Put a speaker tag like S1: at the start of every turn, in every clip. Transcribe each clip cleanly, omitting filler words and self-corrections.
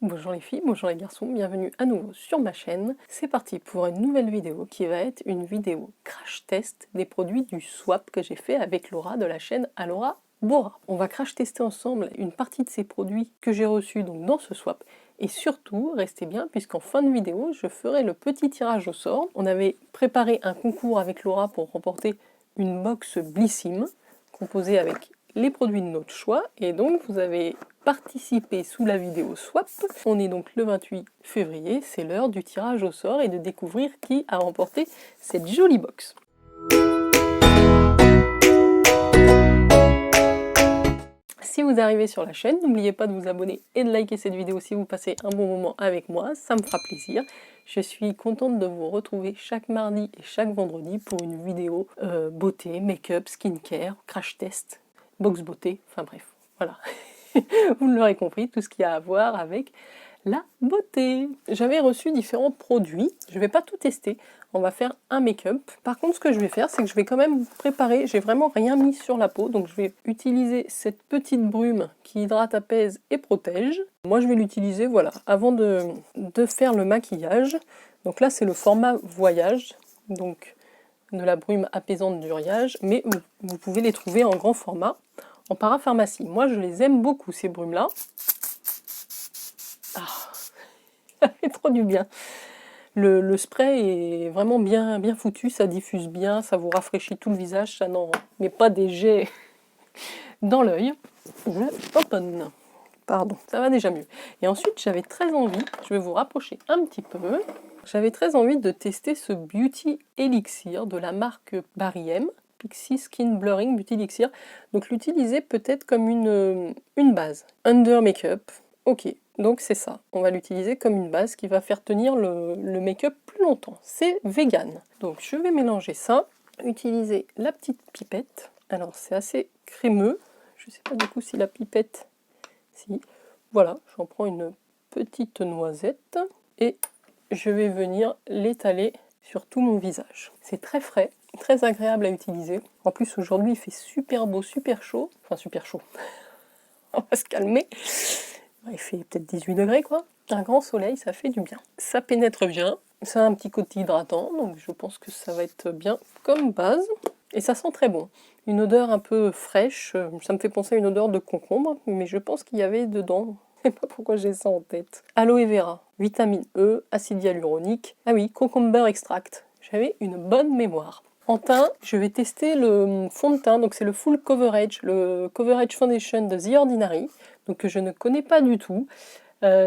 S1: Bonjour les filles, bonjour les garçons, bienvenue à nouveau sur ma chaîne. C'est parti pour une nouvelle vidéo qui va être une vidéo crash test des produits du swap que j'ai fait avec Laura de la chaîne Alora Bora. On va crash tester ensemble une partie de ces produits que j'ai reçus donc dans ce swap. Et surtout, restez bien puisqu'en fin de vidéo, je ferai le petit tirage au sort. On avait préparé un concours avec Laura pour remporter une box Blissim composée avec les produits de notre choix et donc vous avez participé sous la vidéo swap. On est donc le 28 février, c'est l'heure du tirage au sort et de découvrir qui a remporté cette jolie box. Si vous arrivez sur la chaîne, n'oubliez pas de vous abonner et de liker cette vidéo si vous passez un bon moment avec moi, ça me fera plaisir. Je suis contente de vous retrouver chaque mardi et chaque vendredi pour une vidéo beauté, make-up, skincare, crash test, box beauté, enfin bref, voilà. Vous l'aurez compris, tout ce qui a à voir avec la beauté. J'avais reçu différents produits, je ne vais pas tout tester, on va faire un make-up. Par contre, ce que je vais faire, c'est que je vais quand même préparer, j'ai vraiment rien mis sur la peau, donc je vais utiliser cette petite brume qui hydrate, apaise et protège. Moi, je vais l'utiliser, voilà, avant de faire le maquillage. Donc là, c'est le format voyage, donc de la brume apaisante d'Uriage, mais vous pouvez les trouver en grand format en parapharmacie. Moi, je les aime beaucoup, ces brumes-là. Ah, ça fait trop du bien. Le spray est vraiment bien foutu, ça diffuse bien, ça vous rafraîchit tout le visage, ça n'en met pas des jets dans l'œil. Je tamponne. Pardon, ça va déjà mieux. Et ensuite, j'avais très envie, je vais vous rapprocher un petit peu, j'avais très envie de tester ce Beauty Elixir de la marque Barry M. Pixie Skin Blurring Beauty Elixir. Donc l'utiliser peut-être comme une base. Under Makeup, ok. Donc c'est ça, on va l'utiliser comme une base qui va faire tenir le make-up plus longtemps. C'est vegan. Donc je vais mélanger ça, utiliser la petite pipette. Alors c'est assez crémeux, je ne sais pas du coup si la pipette... Si, voilà, j'en prends une petite noisette et je vais venir l'étaler sur tout mon visage. C'est très frais, très agréable à utiliser. En plus aujourd'hui il fait super beau, super chaud. Enfin super chaud, on va se calmer. Il fait peut-être 18 degrés quoi. Un grand soleil, ça fait du bien. Ça pénètre bien, ça a un petit côté hydratant, donc je pense que ça va être bien comme base. Et ça sent très bon. Une odeur un peu fraîche, ça me fait penser à une odeur de concombre, mais je pense qu'il y avait dedans, je ne sais pas pourquoi j'ai ça en tête. Aloe vera, vitamine E, acide hyaluronique, ah oui, cucumber extract. J'avais une bonne mémoire. En teint, je vais tester le fond de teint, donc c'est le Full Coverage, le Coverage Foundation de The Ordinary, donc que je ne connais pas du tout.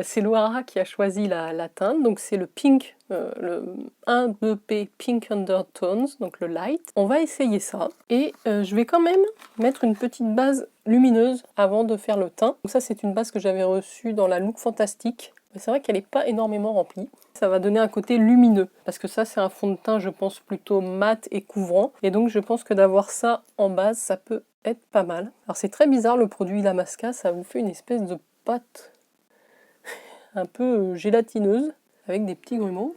S1: C'est Laura qui a choisi la teinte, donc c'est le Pink, le 1-2P Pink Undertones, donc le light. On va essayer ça, et je vais quand même mettre une petite base lumineuse avant de faire le teint. Donc ça c'est une base que j'avais reçue dans la Look Fantastique. C'est vrai qu'elle n'est pas énormément remplie. Ça va donner un côté lumineux, parce que ça c'est un fond de teint je pense plutôt mat et couvrant, et donc je pense que d'avoir ça en base ça peut être pas mal. Alors c'est très bizarre le produit Illamasqua, ça vous fait une espèce de pâte un peu gélatineuse, avec des petits grumeaux.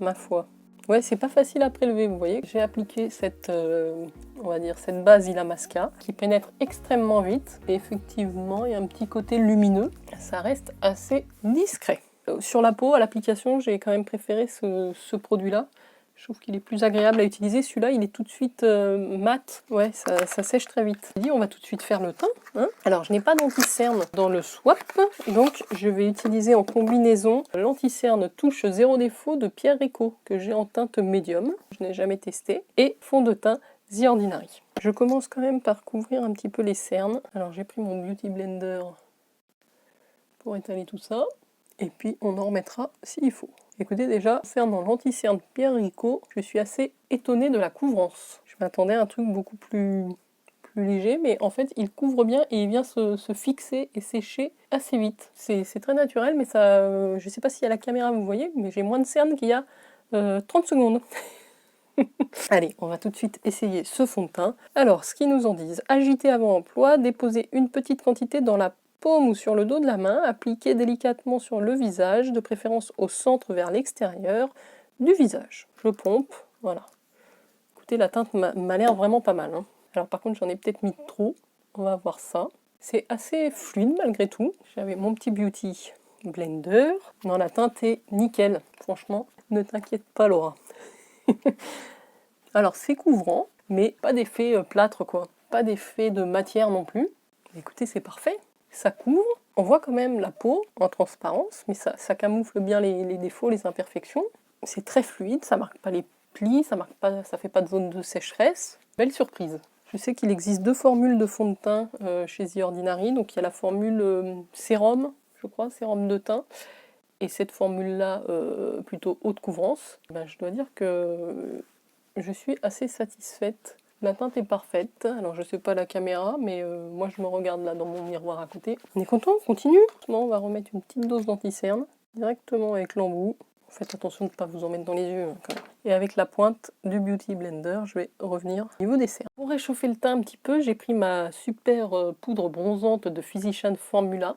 S1: Ma foi. Ouais, c'est pas facile à prélever, vous voyez. J'ai appliqué cette, on va dire, cette base Illamasqua, qui pénètre extrêmement vite. Et effectivement, il y a un petit côté lumineux. Ça reste assez discret. Sur la peau, à l'application, j'ai quand même préféré ce produit-là. Je trouve qu'il est plus agréable à utiliser. Celui-là, il est tout de suite mat. Ouais, ça sèche très vite. On va tout de suite faire le teint. Hein. Alors, je n'ai pas d'anti-cerne dans le swap. Donc, je vais utiliser en combinaison l'anti-cerne touche zéro défaut de Pierre Rico, que j'ai en teinte médium. Je n'ai jamais testé. Et fond de teint The Ordinary. Je commence quand même par couvrir un petit peu les cernes. Alors, j'ai pris mon Beauty Blender pour étaler tout ça. Et puis, on en remettra s'il faut. Écoutez, déjà, concernant l'anti-cerne Pierre Rico, je suis assez étonnée de la couvrance. Je m'attendais à un truc beaucoup plus léger, mais en fait, il couvre bien et il vient se fixer et sécher assez vite. C'est très naturel, mais ça, je sais pas si à la caméra vous voyez, mais j'ai moins de cernes qu'il y a 30 secondes. Allez, on va tout de suite essayer ce fond de teint. Alors, ce qu'ils nous en disent, agiter avant emploi, déposer une petite quantité dans la paume ou sur le dos de la main, appliquer délicatement sur le visage, de préférence au centre vers l'extérieur du visage. Je pompe, voilà. Écoutez, la teinte m'a l'air vraiment pas mal. Hein. Alors par contre, j'en ai peut-être mis trop, on va voir ça. C'est assez fluide malgré tout. J'avais mon petit Beauty Blender. Non, la teinte est nickel. Franchement, ne t'inquiète pas Laura. Alors c'est couvrant, mais pas d'effet plâtre quoi. Pas d'effet de matière non plus. Écoutez, c'est parfait. Ça couvre. On voit quand même la peau en transparence, mais ça camoufle bien les défauts, les imperfections. C'est très fluide, ça marque pas les plis, ça fait pas de zone de sécheresse. Belle surprise. Je sais qu'il existe 2 formules de fond de teint chez The Ordinary. Donc il y a la formule sérum, je crois, sérum de teint. Et cette formule-là, plutôt haute couvrance. Ben, je dois dire que je suis assez satisfaite. La teinte est parfaite. Alors je sais pas la caméra, mais moi je me regarde là dans mon miroir à côté. On est content, on continue. On va remettre une petite dose d'anti-cerne directement avec l'embout. Faites attention de ne pas vous en mettre dans les yeux quand même. Et avec la pointe du Beauty Blender, je vais revenir au niveau des cernes. Pour réchauffer le teint un petit peu, j'ai pris ma super poudre bronzante de Physicians Formula,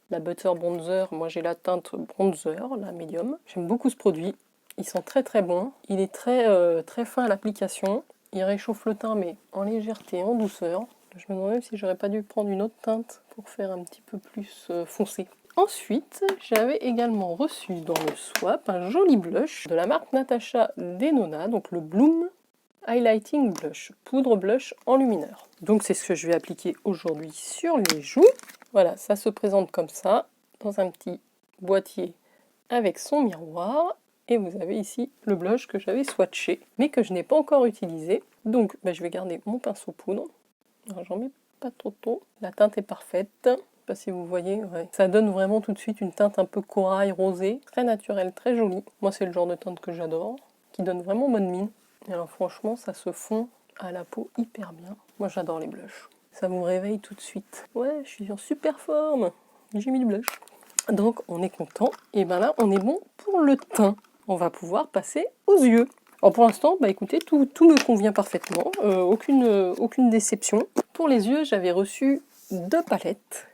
S1: la Butter Bronzer. Moi j'ai la teinte bronzer, la médium. J'aime beaucoup ce produit. Il sent très très bon. Il est très fin à l'application. Il réchauffe le teint mais en légèreté, en douceur. Je me demande même si j'aurais pas dû prendre une autre teinte pour faire un petit peu plus foncé. Ensuite, j'avais également reçu dans le swap un joli blush de la marque Natasha Denona, donc le Bloom Highlighting Blush, poudre blush enlumineur. Donc c'est ce que je vais appliquer aujourd'hui sur les joues. Voilà, ça se présente comme ça, dans un petit boîtier avec son miroir. Et vous avez ici le blush que j'avais swatché, mais que je n'ai pas encore utilisé. Donc je vais garder mon pinceau poudre. J'en mets pas trop. La teinte est parfaite. Je sais pas si vous voyez, ouais. Ça donne vraiment tout de suite une teinte un peu corail rosé, très naturelle, très jolie. Moi c'est le genre de teinte que j'adore, qui donne vraiment bonne mine. Et alors franchement ça se fond à la peau hyper bien. Moi j'adore les blushs. Ça vous réveille tout de suite. Ouais, je suis en super forme. J'ai mis du blush. Donc on est content. Et ben là on est bon pour le teint. On va pouvoir passer aux yeux. Alors pour l'instant, écoutez, tout me convient parfaitement, aucune déception. Pour les yeux, j'avais reçu 2 palettes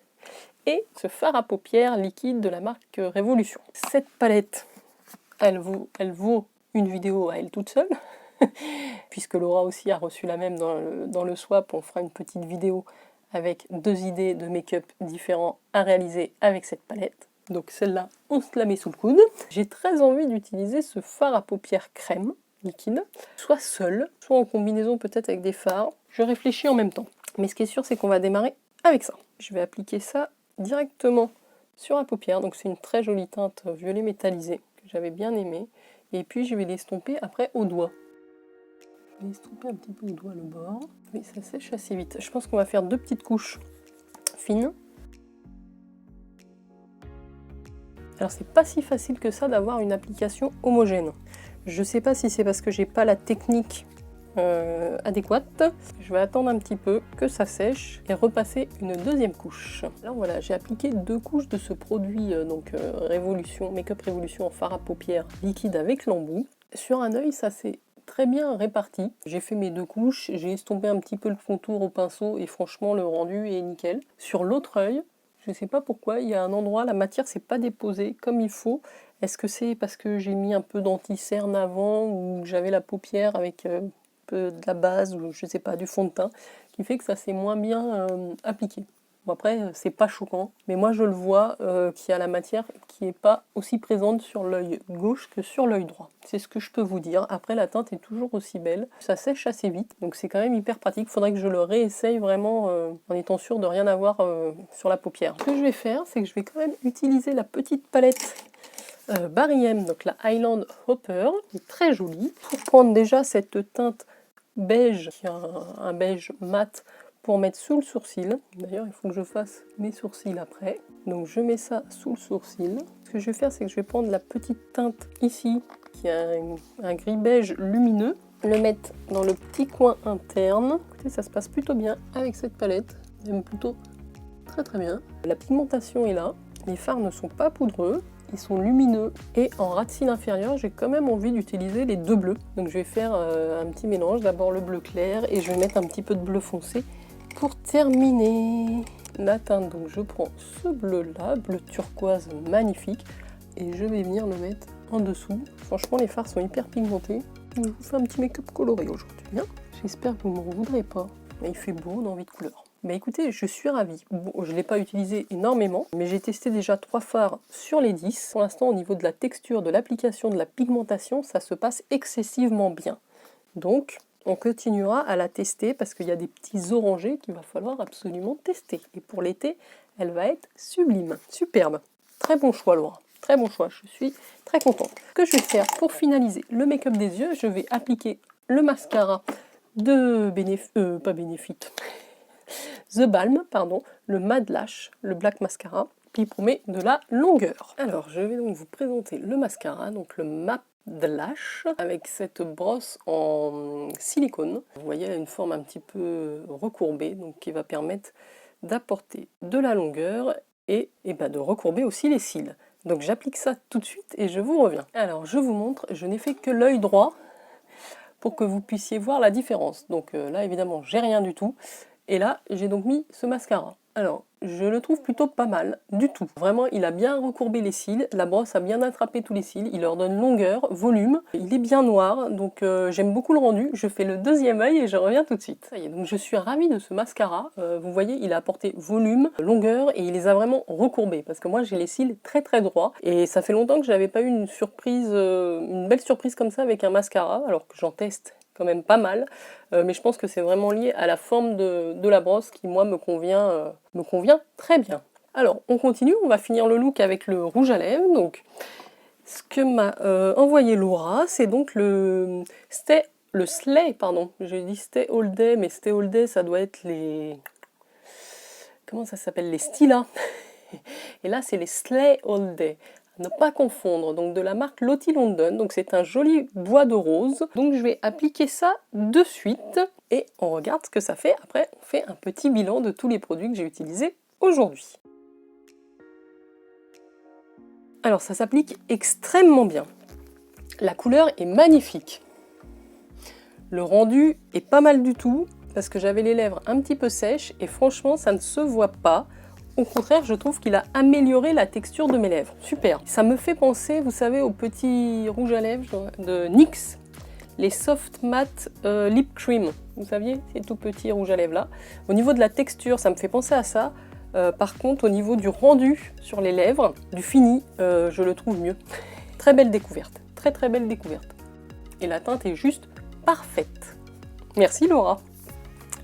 S1: et ce fard à paupières liquide de la marque Révolution. Cette palette, elle vaut une vidéo à elle toute seule, puisque Laura aussi a reçu la même dans le swap. On fera une petite vidéo avec 2 idées de make-up différents à réaliser avec cette palette. Donc celle-là, on se la met sous le coude. J'ai très envie d'utiliser ce fard à paupières crème liquide, soit seul, soit en combinaison peut-être avec des fards. Je réfléchis en même temps. Mais ce qui est sûr, c'est qu'on va démarrer avec ça. Je vais appliquer ça directement sur la paupière. Donc c'est une très jolie teinte violet métallisé que j'avais bien aimé. Et puis je vais l'estomper après au doigt. Je vais estomper un petit peu au doigt le bord. Oui, ça sèche assez vite. Je pense qu'on va faire 2 petites couches fines. Alors c'est pas si facile que ça d'avoir une application homogène. Je sais pas si c'est parce que j'ai pas la technique adéquate. Je vais attendre un petit peu que ça sèche et repasser une 2e couche. Alors voilà, j'ai appliqué 2 couches de ce produit Révolution, Make-up Révolution en fard à paupières liquide avec l'embout. Sur un œil, ça s'est très bien réparti. J'ai fait mes 2 couches, j'ai estompé un petit peu le contour au pinceau et franchement le rendu est nickel. Sur l'autre œil, je sais pas pourquoi, il y a un endroit, la matière s'est pas déposée comme il faut. Est-ce que c'est parce que j'ai mis un peu d'anti-cerne avant ou j'avais la paupière avec un peu de la base ou je sais pas, du fond de teint qui fait que ça s'est moins bien appliqué. Bon après, c'est pas choquant, mais moi je le vois qu'il y a la matière qui n'est pas aussi présente sur l'œil gauche que sur l'œil droit. C'est ce que je peux vous dire. Après, la teinte est toujours aussi belle. Ça sèche assez vite, donc c'est quand même hyper pratique. Il faudrait que je le réessaye vraiment en étant sûr de rien avoir sur la paupière. Ce que je vais faire, c'est que je vais quand même utiliser la petite palette Barry M, donc la Highland Hopper, qui est très jolie, pour prendre déjà cette teinte beige, qui est un beige mat, pour mettre sous le sourcil. D'ailleurs, il faut que je fasse mes sourcils après. Donc je mets ça sous le sourcil. Ce que je vais faire, c'est que je vais prendre la petite teinte ici, qui a un gris beige lumineux, le mettre dans le petit coin interne. Écoutez, ça se passe plutôt bien avec cette palette, même plutôt très très bien. La pigmentation est là, les fards ne sont pas poudreux, ils sont lumineux et en ras de cils inférieur, j'ai quand même envie d'utiliser les 2 bleus. Donc je vais faire un petit mélange, d'abord le bleu clair et je vais mettre un petit peu de bleu foncé pour terminer la teinte. Donc je prends ce bleu là, bleu turquoise magnifique, et je vais venir le mettre en dessous. Franchement, les fards sont hyper pigmentés. Je vous fais un petit make-up coloré aujourd'hui. J'espère que vous ne m'en voudrez pas. Mais il fait beau, on a envie de couleur. Bah écoutez, je suis ravie. Bon, je ne l'ai pas utilisé énormément, mais j'ai testé déjà 3 fards sur les 10. Pour l'instant, au niveau de la texture, de l'application, de la pigmentation, ça se passe excessivement bien. Donc, on continuera à la tester parce qu'il y a des petits orangés qu'il va falloir absolument tester. Et pour l'été, elle va être sublime, superbe. Très bon choix, Laura. Très bon choix, je suis très contente. Ce que je vais faire pour finaliser le make-up des yeux, je vais appliquer le mascara de The Balm, pardon, le Mad Lash, le Black Mascara, qui promet de la longueur. Alors, je vais donc vous présenter le mascara, donc le Mad Lash, avec cette brosse en silicone. Vous voyez, elle a une forme un petit peu recourbée, donc qui va permettre d'apporter de la longueur et de recourber aussi les cils. Donc j'applique ça tout de suite et je vous reviens. Alors, je vous montre, je n'ai fait que l'œil droit pour que vous puissiez voir la différence. Donc là, évidemment, j'ai rien du tout. Et là, j'ai donc mis ce mascara. Alors, je le trouve plutôt pas mal, du tout. Vraiment, il a bien recourbé les cils, la brosse a bien attrapé tous les cils, il leur donne longueur, volume. Il est bien noir, donc j'aime beaucoup le rendu. Je fais le deuxième œil et je reviens tout de suite. Ça y est, donc je suis ravie de ce mascara. Vous voyez, il a apporté volume, longueur et il les a vraiment recourbés. Parce que moi, j'ai les cils très très droits. Et ça fait longtemps que je n'avais pas eu une surprise, une belle surprise comme ça avec un mascara, alors que j'en teste quand même pas mal, mais je pense que c'est vraiment lié à la forme de la brosse qui moi me convient très bien. Alors on continue, on va finir le look avec le rouge à lèvres. Donc ce que m'a envoyé Laura, c'est donc le Slay, pardon, j'ai dit Stay All Day, mais Stay All Day ça doit être les... comment ça s'appelle, les Stila. Et là c'est les Slay All Day. Ne pas confondre, donc de la marque Lottie London, donc c'est un joli bois de rose. Donc je vais appliquer ça de suite et on regarde ce que ça fait. Après on fait un petit bilan de tous les produits que j'ai utilisés aujourd'hui. Alors ça s'applique extrêmement bien. La couleur est magnifique. Le rendu est pas mal du tout parce que j'avais les lèvres un petit peu sèches et franchement ça ne se voit pas. Au contraire, je trouve qu'il a amélioré la texture de mes lèvres. Super. Ça me fait penser, vous savez, aux petits rouges à lèvres de NYX, les Soft Matte Lip Cream. Vous saviez, ces tout petits rouges à lèvres là. Au niveau de la texture, ça me fait penser à ça. Par contre, au niveau du rendu sur les lèvres, du fini, je le trouve mieux. Très belle découverte. Très très belle découverte. Et la teinte est juste parfaite. Merci Laura.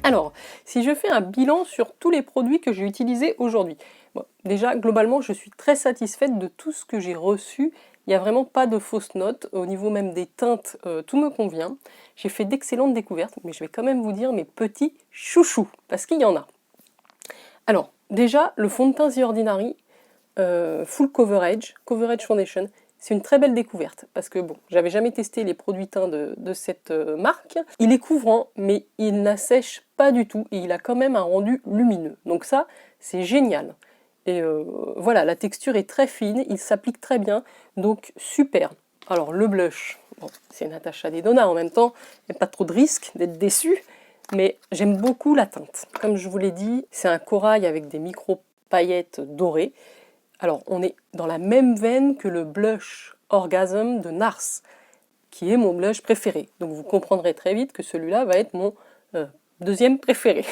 S1: Alors, si je fais un bilan sur tous les produits que j'ai utilisés aujourd'hui, bon, déjà, globalement, je suis très satisfaite de tout ce que j'ai reçu. Il n'y a vraiment pas de fausses notes. Au niveau même des teintes, tout me convient. J'ai fait d'excellentes découvertes, mais je vais quand même vous dire mes petits chouchous, parce qu'il y en a. Alors, déjà, le fond de teint The Ordinary, Full Coverage Foundation, c'est une très belle découverte parce que bon, j'avais jamais testé les produits teints de cette marque. Il est couvrant, mais il n'assèche pas du tout et il a quand même un rendu lumineux. Donc ça, c'est génial. Et voilà, la texture est très fine, il s'applique très bien, donc super. Alors le blush, bon, c'est Natasha Denona en même temps, il n'y a pas trop de risque d'être déçu, mais j'aime beaucoup la teinte. Comme je vous l'ai dit, c'est un corail avec des micro-paillettes dorées. Alors, on est dans la même veine que le blush Orgasm de NARS, qui est mon blush préféré. Donc vous comprendrez très vite que celui-là va être mon deuxième préféré.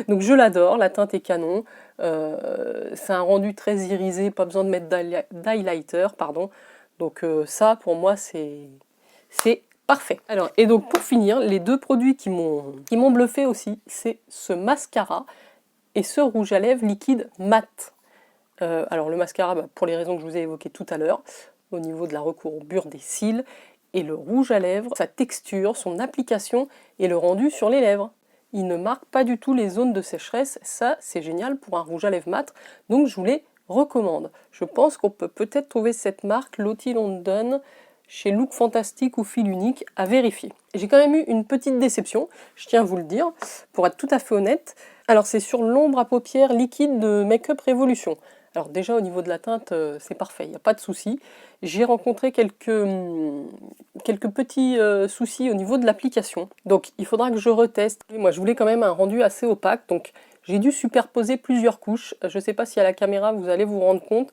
S1: Donc je l'adore, la teinte est canon. C'est un rendu très irisé, pas besoin de mettre d'highlighter, pardon. Donc ça, pour moi, c'est parfait. Alors, et donc pour finir, les deux produits qui m'ont bluffé aussi, c'est ce mascara et ce rouge à lèvres liquide mat. Alors le mascara, pour les raisons que je vous ai évoquées tout à l'heure, au niveau de la recourbure des cils, et le rouge à lèvres, sa texture, son application et le rendu sur les lèvres. Il ne marque pas du tout les zones de sécheresse, ça c'est génial pour un rouge à lèvres mat, donc je vous les recommande. Je pense qu'on peut peut-être trouver cette marque, Lottie London, chez Look Fantastic ou Fil Unique, à vérifier. J'ai quand même eu une petite déception, je tiens à vous le dire, pour être tout à fait honnête. Alors c'est sur l'ombre à paupières liquide de Make Up Revolution. Alors déjà au niveau de la teinte, c'est parfait, il n'y a pas de souci. J'ai rencontré quelques petits soucis au niveau de l'application. Donc il faudra que je reteste. Moi je voulais quand même un rendu assez opaque, donc j'ai dû superposer plusieurs couches. Je ne sais pas si à la caméra vous allez vous rendre compte,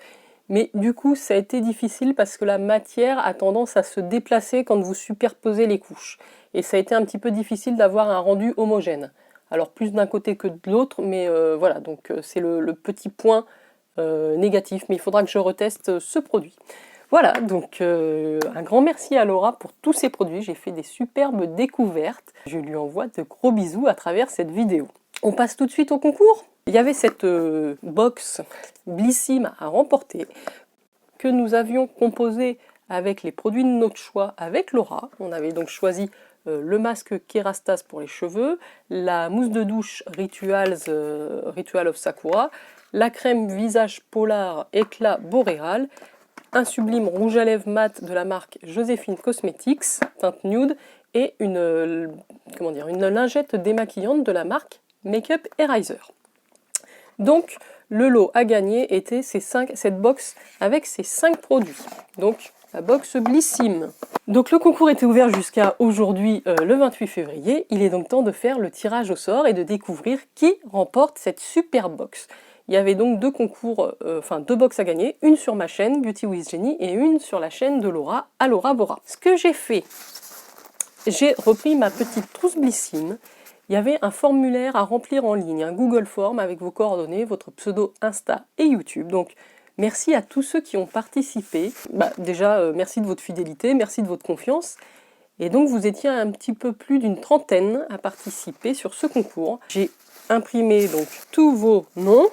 S1: mais du coup ça a été difficile parce que la matière a tendance à se déplacer quand vous superposez les couches. Et ça a été un petit peu difficile d'avoir un rendu homogène. Alors plus d'un côté que de l'autre, mais voilà, donc c'est le petit point négatif, mais il faudra que je reteste ce produit. Voilà, donc un grand merci à Laura pour tous ces produits, j'ai fait des superbes découvertes. Je lui envoie de gros bisous à travers cette vidéo. On passe tout de suite au concours. Il y avait cette box Blissim à remporter que nous avions composée avec les produits de notre choix avec Laura. On avait donc choisi le masque Kerastase pour les cheveux, la mousse de douche Ritual of Sakura, la crème visage Polar Éclat Boréal, un sublime rouge à lèvres mat de la marque Joséphine Cosmetics, teinte nude, et une lingette démaquillante de la marque Makeup Eraser. Donc le lot à gagner était cette box avec ces 5 produits. Donc la box Blissim. Donc le concours était ouvert jusqu'à aujourd'hui, le 28 février. Il est donc temps de faire le tirage au sort et de découvrir qui remporte cette super box. Il y avait donc deux box à gagner, une sur ma chaîne Beauty with Jenny et une sur la chaîne de Laura, Laura Bora. Ce que j'ai fait, j'ai repris ma petite trousse Blissim. Il y avait un formulaire à remplir en ligne, un Google Form avec vos coordonnées, votre pseudo Insta et YouTube. Donc merci à tous ceux qui ont participé. Déjà, merci de votre fidélité, merci de votre confiance. Et donc vous étiez un petit peu plus d'une trentaine à participer sur ce concours. J'ai imprimé donc tous vos noms.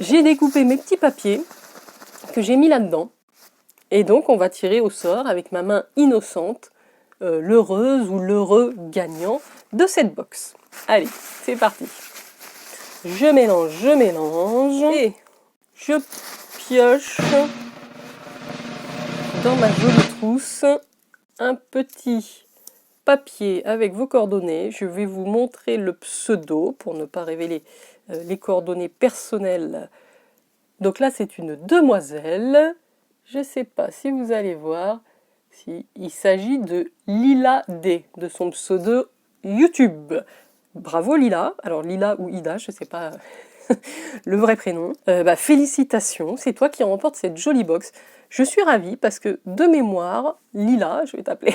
S1: J'ai découpé mes petits papiers que j'ai mis là-dedans. Et donc on va tirer au sort avec ma main innocente l'heureuse ou l'heureux gagnant de cette box. Allez, c'est parti. Je mélange et je pioche dans ma jolie trousse un petit papier avec vos coordonnées. Je vais vous montrer le pseudo pour ne pas révéler les coordonnées personnelles. Donc là, c'est une demoiselle. Je ne sais pas si vous allez voir. Il s'agit de Lila D, de son pseudo YouTube. Bravo Lila. Alors Lila ou Ida, je ne sais pas le vrai prénom. Félicitations, c'est toi qui remporte cette jolie box. Je suis ravie parce que de mémoire, Lila, je vais t'appeler,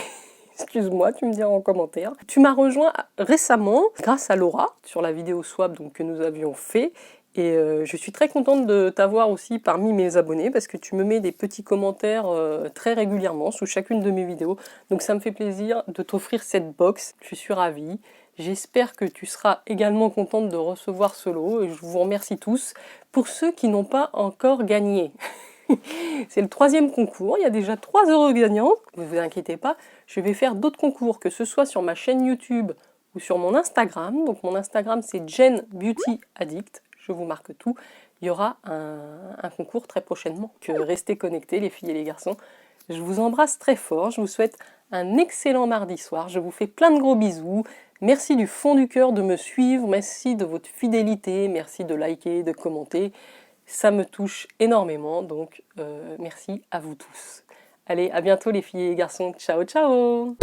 S1: excuse-moi, tu me diras en commentaire. Tu m'as rejoint récemment grâce à Laura sur la vidéo swap donc, que nous avions fait. Et je suis très contente de t'avoir aussi parmi mes abonnés parce que tu me mets des petits commentaires très régulièrement sous chacune de mes vidéos. Donc ça me fait plaisir de t'offrir cette box. Je suis ravie. J'espère que tu seras également contente de recevoir ce lot. Et je vous remercie tous. Pour ceux qui n'ont pas encore gagné, c'est le 3e concours. Il y a déjà 3 heureux gagnants. Ne vous inquiétez pas, je vais faire d'autres concours, que ce soit sur ma chaîne YouTube ou sur mon Instagram. Donc mon Instagram c'est Jen Beauty Addict. Je vous marque tout, il y aura un concours très prochainement. Restez connectés les filles et les garçons. Je vous embrasse très fort, je vous souhaite un excellent mardi soir, je vous fais plein de gros bisous. Merci du fond du cœur de me suivre, merci de votre fidélité, merci de liker, de commenter. Ça me touche énormément, donc merci à vous tous. Allez, à bientôt les filles et les garçons, ciao ciao!